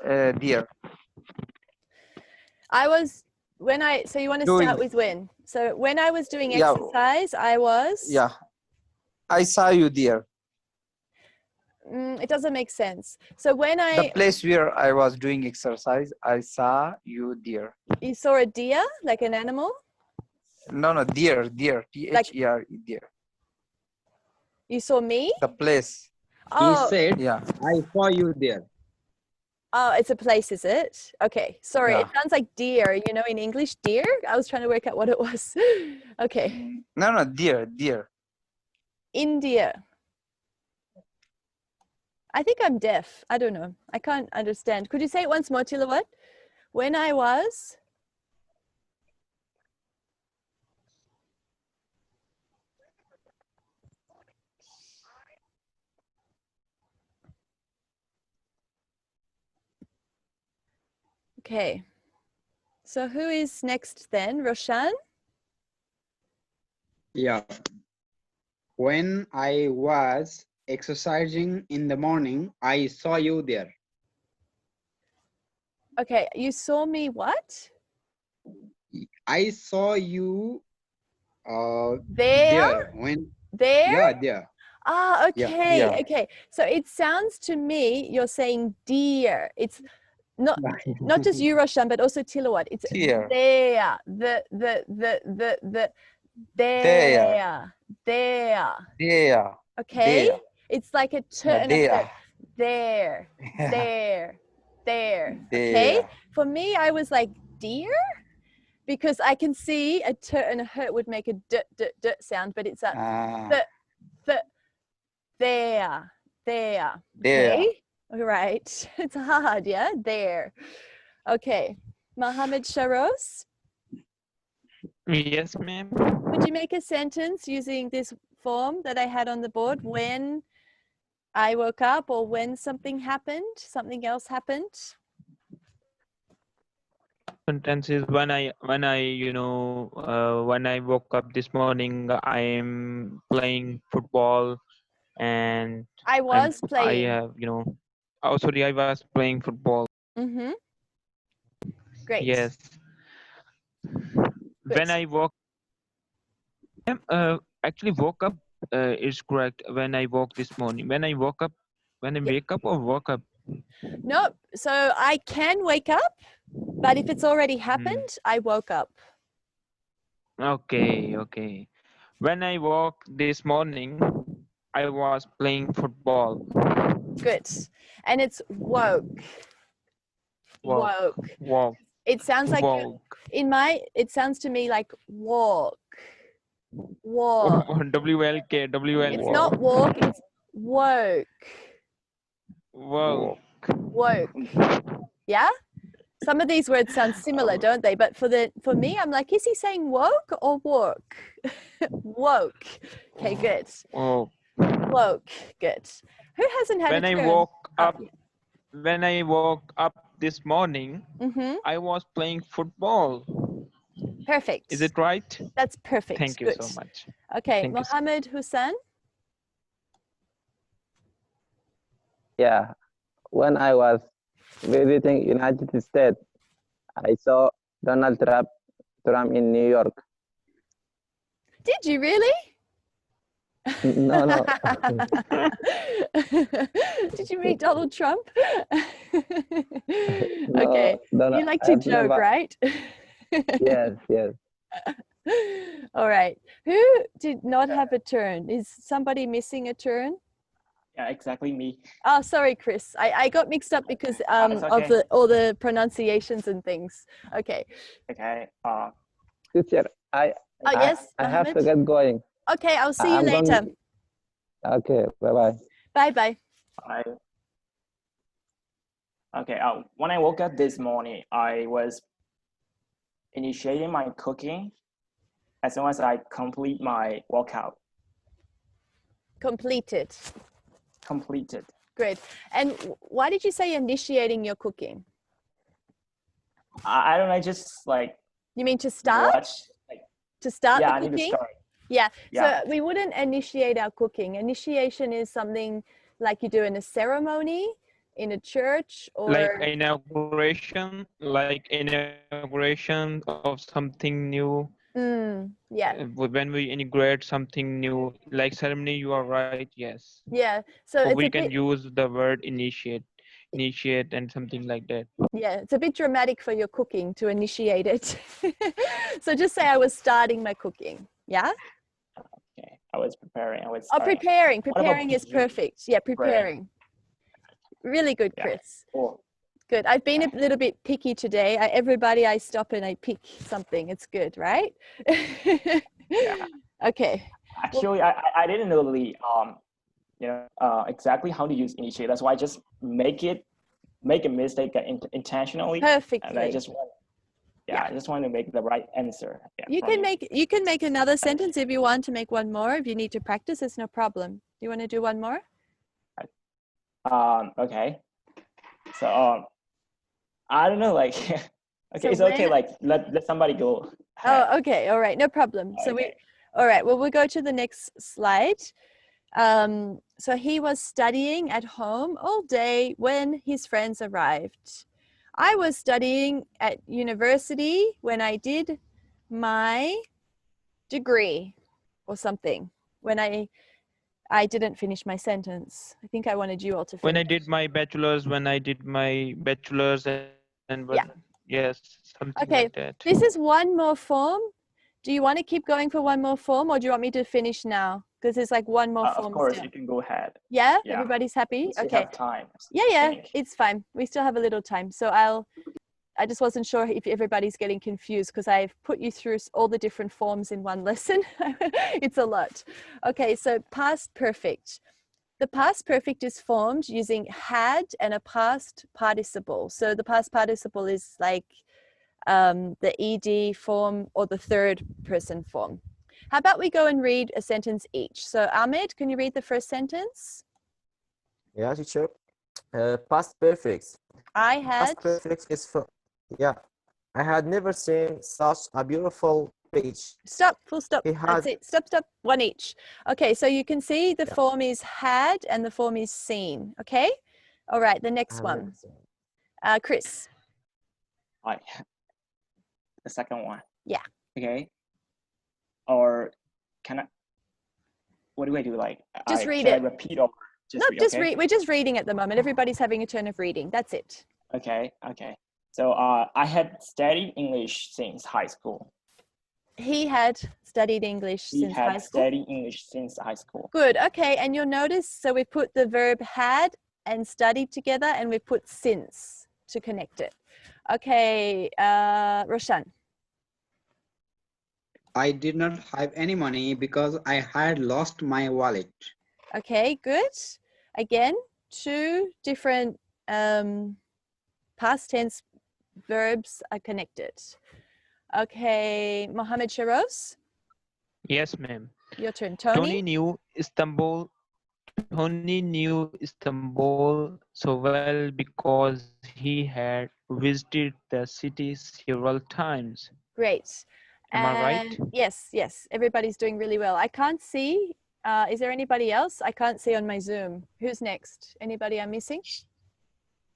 there. I was so you want to start with when? So when I was doing exercise, I was. Yeah. I saw you there. It doesn't make sense. So when The place where I was doing exercise, I saw you there. You saw a deer, like an animal? No, deer, T-H-E-R, deer. You saw me? The place. Oh. He said, yeah. I saw you there. Oh, it's a place, is it? Okay, sorry. It sounds like deer, you know, in English, deer. I was trying to work out what it was. Okay. No, deer. India. I think I'm deaf. I don't know. I can't understand. Could you say it once more, Tilawat? When I was? Okay. So who is next then? Roshan? Yeah. When I was exercising in the morning, I saw you there. Okay, you saw me what? I saw you there. When there? Yeah, there. Ah, okay, Yeah. okay. So it sounds to me you're saying deer. It's not just you, Roshan, but also Tilawat. It's deer. There. The there. There. Okay. There. It's like a t and a h. There. There. Okay. For me, I was like deer because I can see a t and a h would make a d sound, but it's a there. Okay. All right. It's hard, yeah? There. Okay. Mohammed Sharos? Yes, ma'am. Could you make a sentence using this form that I had on the board? When I woke up or when something happened, something else happened? Sentence is when I when I woke up this morning, I'm playing football, and I was playing. I have oh sorry, I was playing football. Mm-hmm. Great. Yes. Good. When I woke actually woke up is correct. When I woke this morning. When I woke up, when I wake up or woke up? Nope. So I can wake up, but if it's already happened, I woke up. Okay. When I woke this morning, I was playing football. Good. And it's woke. Woke. It sounds like it sounds to me like walk. WLK. It's not walk, it's woke. Woke. Yeah? Some of these words sound similar, don't they? But for me, I'm like, is he saying woke or walk? Woke. Okay, good. Woke. Good. Who hasn't had when a I turn? woke up when I woke up this morning, Mm-hmm. I was playing football. Perfect. Is it right? That's perfect. Thank you Good. so much. Okay, Thank Mohammed Hussain. Yeah, when I was visiting United States, I saw Donald Trump in New York. Did you really? No, no. Did you meet Donald Trump? No, Okay, no, no. you like to I've joke, never. right? Yes, yes. All right. Who did not have a turn? Is somebody missing a turn? Yeah, exactly me. Oh, sorry, Chris. I got mixed up because It's of okay. all the pronunciations and things. Okay. Okay. Teacher, Oh, yes, I have to Mohammed. get going. Okay, I'll see you I'm later. going. Okay, bye-bye. Bye-bye. Okay. When I woke up this morning, I was initiating my cooking as soon as I complete my workout. Completed. Completed. Great. And why did you say initiating your cooking? I don't know, just like. You mean to start? Watch, like, to start yeah, the I cooking? need to start. Yeah. Yeah. So we wouldn't initiate our cooking. Initiation is something like you do in a ceremony, in a church, or like inauguration of something new. Yeah. When we integrate something new, like ceremony, you are right. Yes. Yeah. So or it's we a can bit, use the word initiate and something like that. yeah, it's a bit dramatic for your cooking to initiate it. So just say I was starting my cooking. Yeah. Okay. I was preparing. Preparing is perfect. Yeah, preparing. Really good, Chris. Yeah. Cool. Good. I've been a little bit picky today. Everybody I stop and I pick something. It's good, right? Yeah. Okay. Actually, I didn't know the exactly how to use initiate. That's why I just make a mistake intentionally. Perfectly. And I just want. I just want to make the right answer. Yeah, you can make another sentence if you want to make one more. If you need to practice, it's no problem. You want to do one more? Okay. So I don't know, like okay, so it's okay, like let somebody go ahead. Oh, okay, all right, no problem. Okay. So all right, well, we'll go to the next slide. So he was studying at home all day when his friends arrived. I was studying at university when I did my degree or something. When I didn't finish my sentence. I think I wanted you all to finish. When I did my bachelor's, yes, something like that. This is one more form. Do you want to keep going for one more form, or do you want me to finish now? Because there's like one more form. Of course, still. you can go ahead. Yeah? Everybody's happy? We still Okay. have time. Yeah, it's fine. We still have a little time. So I just wasn't sure if everybody's getting confused because I've put you through all the different forms in one lesson. It's a lot. Okay, so past perfect. The past perfect is formed using had and a past participle. So the past participle is like the ED form or the third person form. How about we go and read a sentence each? So Ahmed, can you read the first sentence? Yeah, teacher. Past perfect. Past perfect is for, yeah. I had never seen such a beautiful page. Stop, full stop. That's it. Stop. One each. Okay, so you can see the form is had and the form is seen. Okay. All right, the next one. Chris. The second one. Yeah. Okay. Or can I? What do I do? Like, just read it. I repeat or just read? We're just reading at the moment. Everybody's having a turn of reading. That's it. Okay. So I had studied English since high school. He had studied English since high school. Studied English since high school. Good. Okay. And you'll notice, so we put the verb had and studied together, and we put since to connect it. Okay. Roshan. I did not have any money because I had lost my wallet. Okay, good. Again, two different past tense verbs are connected. Okay, Mohammed Sharoz. Yes, ma'am. Your turn. Tony. Tony knew Istanbul so well because he had visited the city several times. Great. Am I right? Yes. Everybody's doing really well. I can't see. Is there anybody else? I can't see on my Zoom. Who's next? Anybody I'm missing?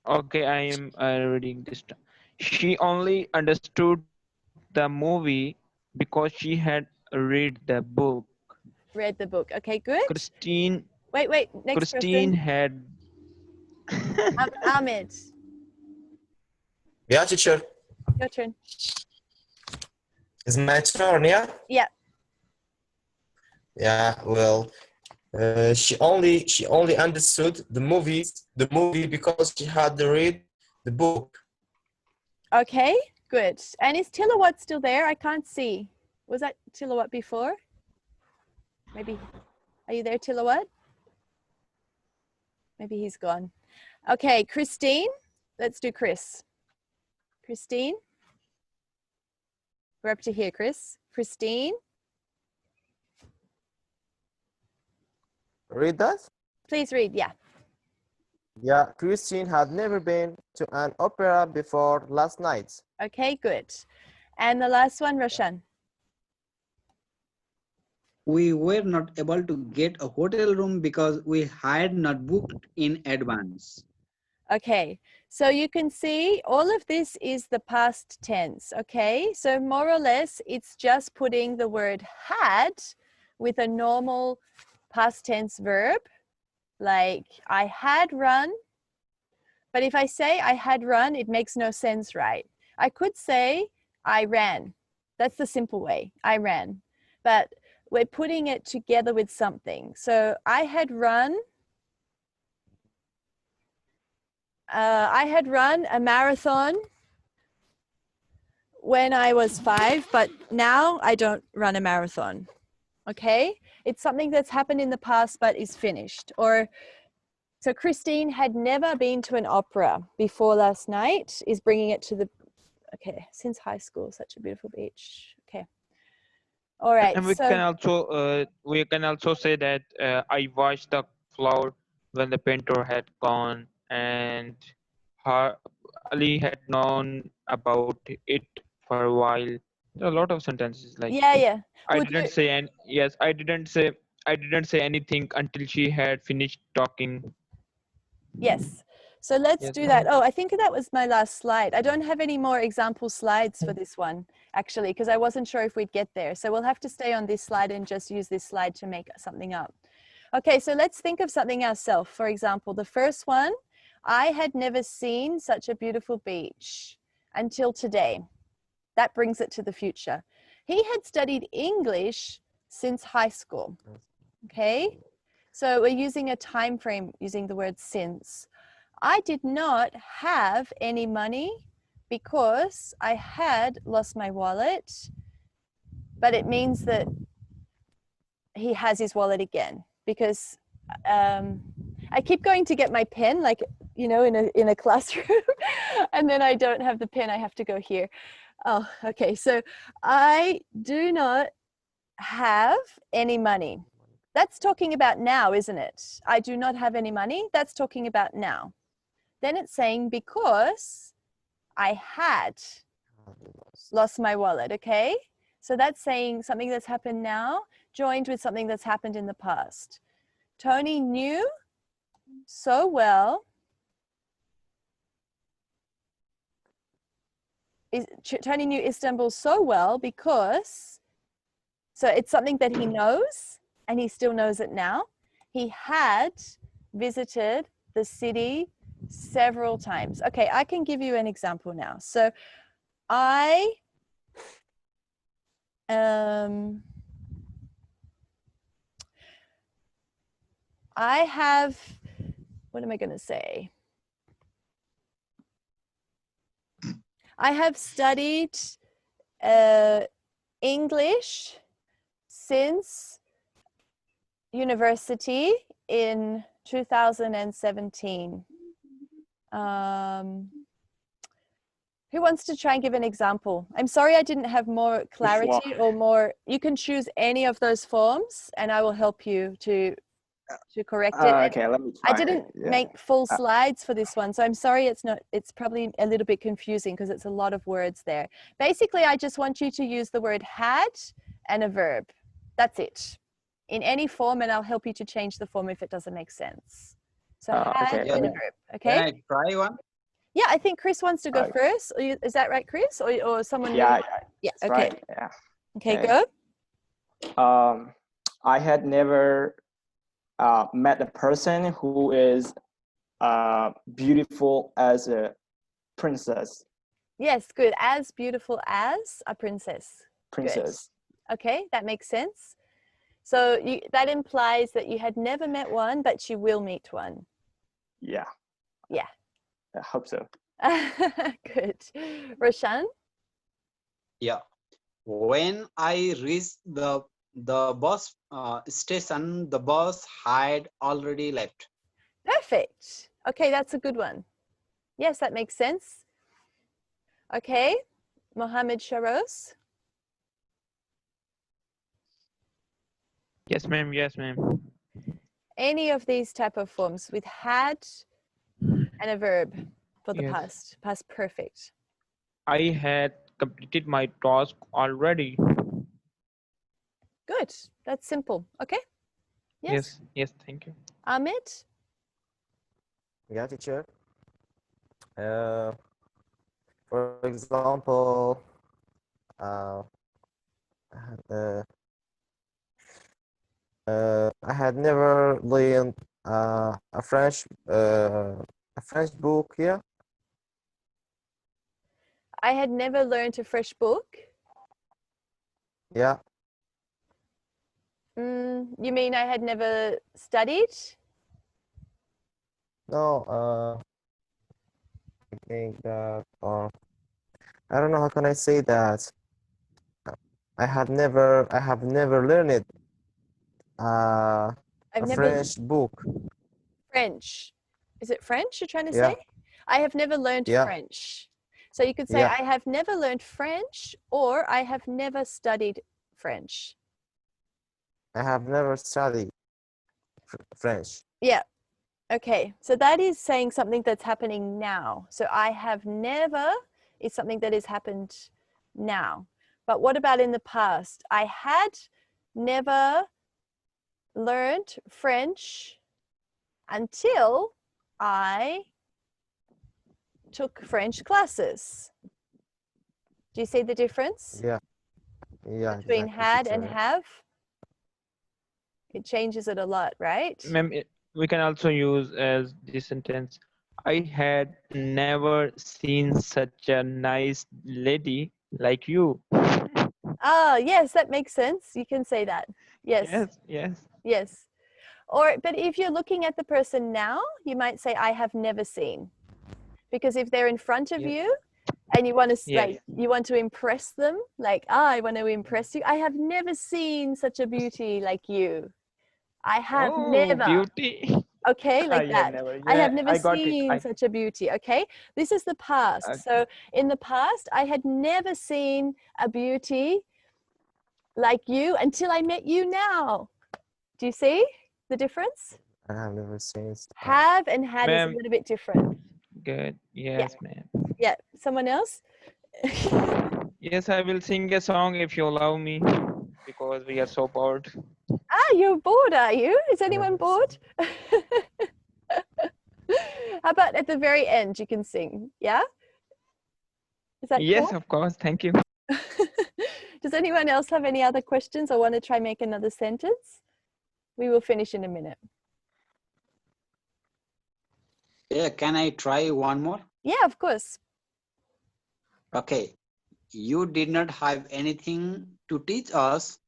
Okay, I am reading this. She only understood the movie because she had read the book. Read the book. Okay, good. Christine. Wait. Next Christine person. had. Ahmed. Yeah, teacher. Your turn. It's my turn, yeah? Yeah. Yeah, well, she only understood the movie because she had to read the book. Okay, good. And is Tilawat still there? I can't see. Was that Tilawat before? Maybe. Are you there, Tilawat? Maybe he's gone. Okay, Christine. Let's do Chris. Christine. We're up to here, Chris. Christine. Read that? Please read, yeah. Yeah, Christine had never been to an opera before last night. Okay, good. And the last one, Roshan. We were not able to get a hotel room because we had not booked in advance. Okay, so you can see all of this is the past tense, okay? So more or less, it's just putting the word had with a normal past tense verb, like I had run. But if I say I had run, it makes no sense, right? I could say I ran. That's the simple way, I ran. But we're putting it together with something. So I had run a marathon when I was 5, but now I don't run a marathon. Okay? It's something that's happened in the past but is finished. Or so Christine had never been to an opera before last night, is bringing it to the, okay, since high school, such a beautiful beach. Okay. All right. And we can also say that I watched the flower when the painter had gone, and Ali had known about it for a while. There are a lot of sentences like yeah. I didn't say I didn't say anything until she had finished talking. Yes. So let's do that. Oh, I think that was my last slide. I don't have any more example slides for this one, actually, because I wasn't sure if we'd get there. So we'll have to stay on this slide and just use this slide to make something up. Okay, so let's think of something ourselves. For example, the first one, I had never seen such a beautiful beach until today. That brings it to the future. He had studied English since high school. Okay, so we're using a time frame using the word since. I did not have any money because I had lost my wallet, but it means that he has his wallet again because I keep going to get my pen, like, you know, in a classroom, and then I don't have the pen. I have to go here. Oh, okay. So I do not have any money. That's talking about now, isn't it? I do not have any money. That's talking about now. Then it's saying because I had lost my wallet, okay? So that's saying something that's happened now joined with something that's happened in the past. Tony knew so well. Tony knew Istanbul so well because, so it's something that he knows and he still knows it now. He had visited the city several times. Okay, I can give you an example now. So I have, what am I going to say? I have studied English since university in 2017. Who wants to try and give an example? I'm sorry I didn't have more clarity or more. You can choose any of those forms and I will help you to correct it. Okay, let me try. I didn't make full slides for this one, so I'm sorry it's probably a little bit confusing because it's a lot of words there. Basically, I just want you to use the word had and a verb. That's it. In any form, and I'll help you to change the form if it doesn't make sense. So had and a verb, okay? Can I try one? Yeah, I think Chris wants to go first. Is that right, Chris? Or someone? Yeah, yeah. that's Okay. right. Yeah. Okay, go. I had never met a person who is beautiful as a princess. Yes, good. As beautiful as a princess. Princess. Good. Okay, that makes sense. So that implies that you had never met one, but you will meet one. Yeah. Yeah. I hope so. Good. Roshan? Yeah. When I reached the bus station, the bus had already left. Perfect. Okay, that's a good one. Yes, that makes sense. Okay, Mohammed Sharos? Yes, ma'am. Yes, ma'am. Any of these type of forms with had and a verb for the Yes. past perfect. I had completed my task already. Good. That's simple. Okay. Yes. Yes, thank you. Ahmed? Yeah, teacher. For example, uh, uh, I had never learned a French book. Yeah, I had never learned a fresh book. yeah. You mean I had never studied? No, I think that, or I don't know how can I say that. I have never learned I've a never French book. French. Is it French you're trying to Yeah, say? I have never learned yeah, French. So you could say yeah. I have never learned French or I have never studied French. I have never studied French. Yeah. Okay. So that is saying something that's happening now. So I have never is something that has happened now. But what about in the past? I had never learned French until I took French classes. Do you see the difference Yeah, yeah, between exactly, had and teacher. have? It changes it a lot, right? Ma'am, we can also use as this sentence. I had never seen such a nice lady like you. Ah, yes, that makes sense. You can say that. Yes, Yes. yes. Or, but if you're looking at the person now, you might say, I have never seen. Because if they're in front of Yes. you and you want to Yes. you want to impress them, like, I want to impress you. I have never seen such a beauty like you. I have Oh, never. beauty. Okay, like Yeah, that. never. I Yeah, have never I got it. seen such a beauty. Okay, this is the past. So in the past, I had never seen a beauty like you until I met you now. Do you see the difference? I have never seen. Have and had is a Ma'am, little bit different. good. Yeah, Yes, ma'am. yeah. Someone else? Yes, I will sing a song if you allow me because we are so bored. Ah, you're bored, are you? Is I anyone never bored? seen. How about at the very end you can sing? Yeah? Is that Yes, cool? of course. Thank you. Does anyone else have any other questions or want to try make another sentence? We will finish in a minute. Yeah, can I try one more? Yeah, of course. Okay. You did not have anything to teach us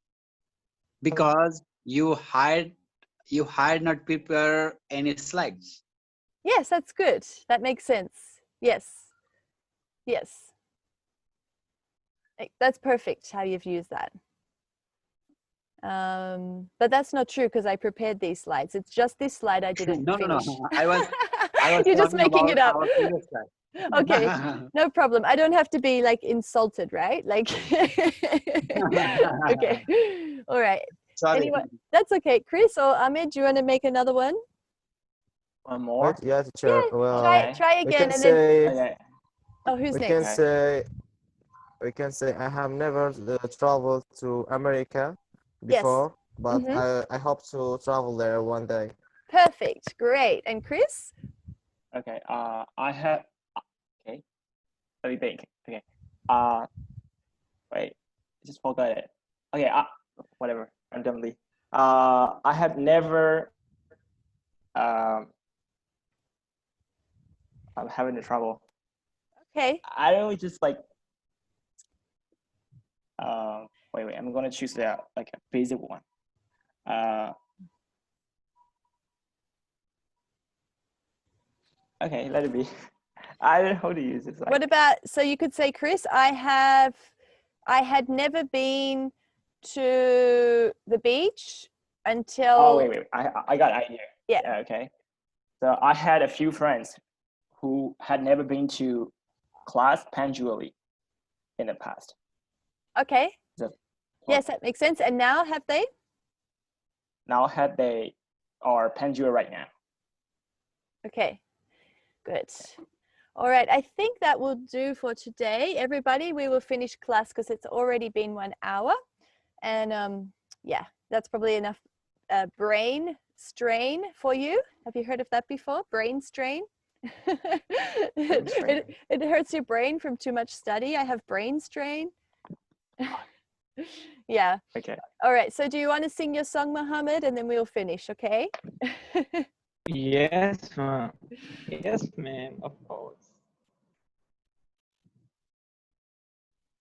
because you had not prepared any slides. Yes, that's good. That makes sense. Yes. Yes. That's perfect how you've used that. But that's not true because I prepared these slides. It's just this slide I didn't No, finish. I was You're just talking making about it up. our previous slide. Okay, no problem. I don't have to be like insulted, right? Like, okay. All right. Sorry. Anyone? That's okay. Chris or Ahmed, do you want to make another one? One Wait, more. yeah, teacher. Yeah, Well, Okay. try we again can and then, say Okay. oh, who's we next? can Okay. say we can say I have never traveled to America Yes. before, but I hope to travel there one day. Perfect. Great. And Chris? Okay. I have. Okay. Let me think. Okay. Wait. I just forgot it. Okay. Whatever. Randomly. I have never. I'm having the trouble. Okay. I don't just like. Wait. I'm gonna choose the like a basic one. Okay, let it be. I don't know how to use it. Like, What about, so you could say, Chris, I had never been to the beach until. oh wait. I got an idea. Yeah. Okay. So I had a few friends who had never been to class punctually in the past. Okay. So, Yes, that makes sense. And now have they? now they are punctual right now. Okay, good. All right, I think that will do for today. Everybody, we will finish class because it's already been 1 hour. And yeah, that's probably enough brain strain for you. Have you heard of that before? Brain strain? It hurts your brain from too much study. I have brain strain. Yeah. Okay. All right, so do you want to sing your song, Mohammed, and then we'll finish, okay? Yes, ma'am. Yes, ma'am, of course.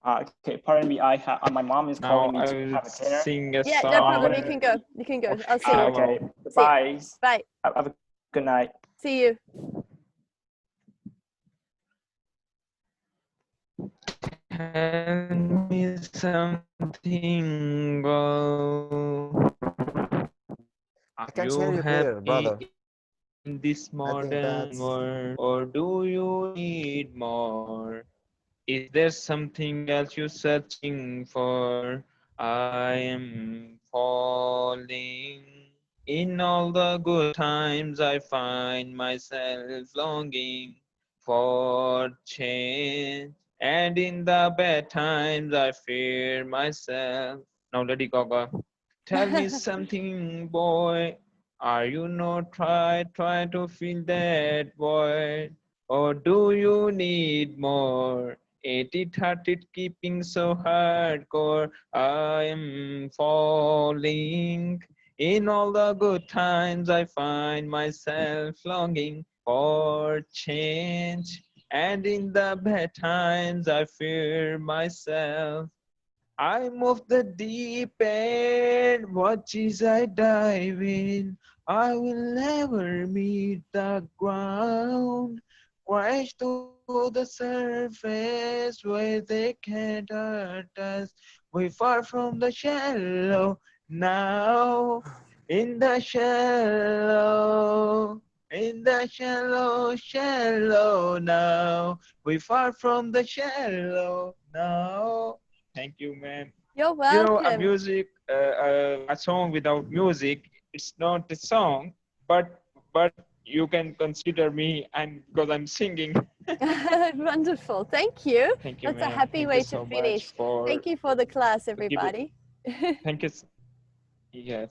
Okay, pardon me. My mom is calling me to have a dinner. Sing a Yeah, song. no problem. You can go. You can go. I'll see you. Okay. See Bye. Bye. Have a good night. See you. Tell me something, girl. I Are can't you hear you clear, brother. happy in this I think modern that's world, or do you need more? Is there something else you're searching for? I am falling. In all the good times, I find myself longing for change. And in the bad times, I fear myself. Now, Lady Gaga, tell me something, boy. Are you not try to fill that void? Or do you need more? 80-30 keeping so hardcore. I am falling. In all the good times, I find myself longing for change. And in the bad times, I fear myself. I move the deep end, watch as I dive in. I will never meet the ground. Crash to the surface where they can't hurt us. We far from the shallow now. In the shallow, shallow now. We far from the shallow now. Thank you, ma'am. You're You know, welcome. a song without music, it's not a song, but you can consider me, and because I'm singing. Wonderful. Thank you. Thank you, That's a ma'am. happy Thank way you to so much finish. for Thank you for the class, giving. everybody. Thank you. Yes.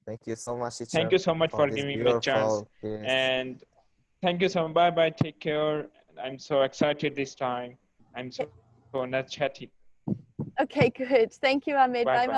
thank you so much, Thank teacher, you so much for for this giving me a chance. beautiful piece. And thank you so much. Bye bye. Take care. I'm so excited this time. I'm so energetic. Okay, good. Thank you, Ahmed. Bye Bye, bye.